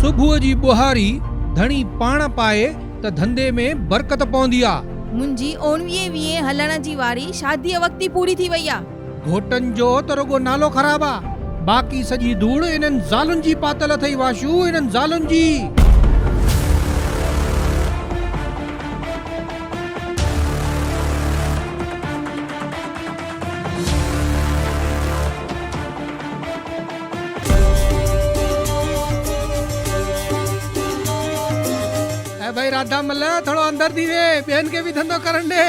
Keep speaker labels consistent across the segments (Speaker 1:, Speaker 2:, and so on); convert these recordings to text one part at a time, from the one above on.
Speaker 1: सुबुह जी बुहारी धणी पाण पाए त धंधे में बरकत पवंदी आ।
Speaker 2: मुंहिंजी 19-20 हलण जी वारी शादीअ वक़्ति पूरी थी वई आ।
Speaker 1: घोटन जो त रुगो नालो ख़राब आ, बाक़ी सॼी धूड़ इन्हनि ज़ालुनि जी पातल अथई वाशू, इन्हनि ज़ालुनि जी। भाई राधा मल्ल थोड़ो अंदर थी वे, बहन के भी धंधो करन दे।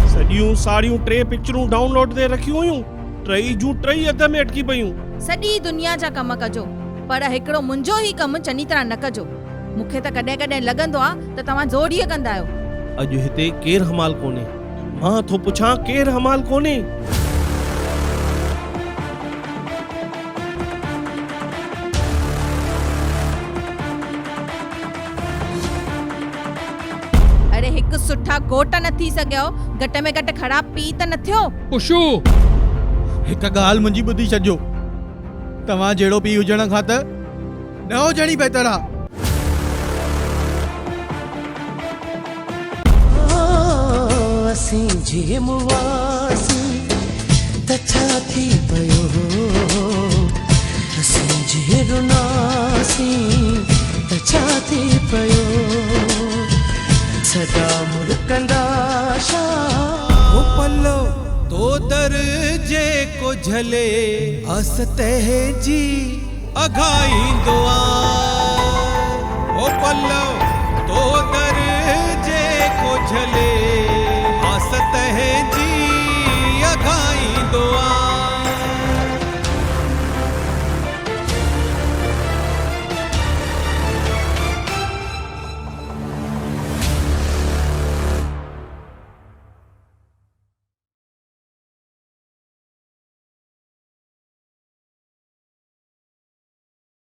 Speaker 3: सॼियूं साड़ियूं 3 पिक्चरूं डाउनलोड ते रखियूं हुयूं, टई जूं टई अध में अटकी पयूं।
Speaker 2: सॼी दुनिया जा कम कजो, पर हिकिड़ो मुंहिंजो ई कम चङी तरह न कजो। मूंखे त कॾहिं कॾहिं लॻंदो आ त तव्हां ज़ोरीअ कंदा आहियो।
Speaker 3: अॼु हिते केर हमाल कोने, मां थो पुछां केर हमाल कोने।
Speaker 2: अरे हिकु सुठा घोट न थी सघियो, घटि में घटि ख़राब पी त न थियो।
Speaker 4: पुशू हिकु ॻाल्हि मुंहिंजी ॿुधी छॾियो, तव्हां जहिड़ो पी हुजण खां त न हुजणी बहितर आहे।
Speaker 5: जे मुवासी त छा थी पियो, असीं जे रुनासी त छा थी पियो, सदा मुड़कंदा छा
Speaker 1: वो पल्लो तो दर जे को झले हसते जी अघाईंदो आ। वो पल्लो तो दर जे को झले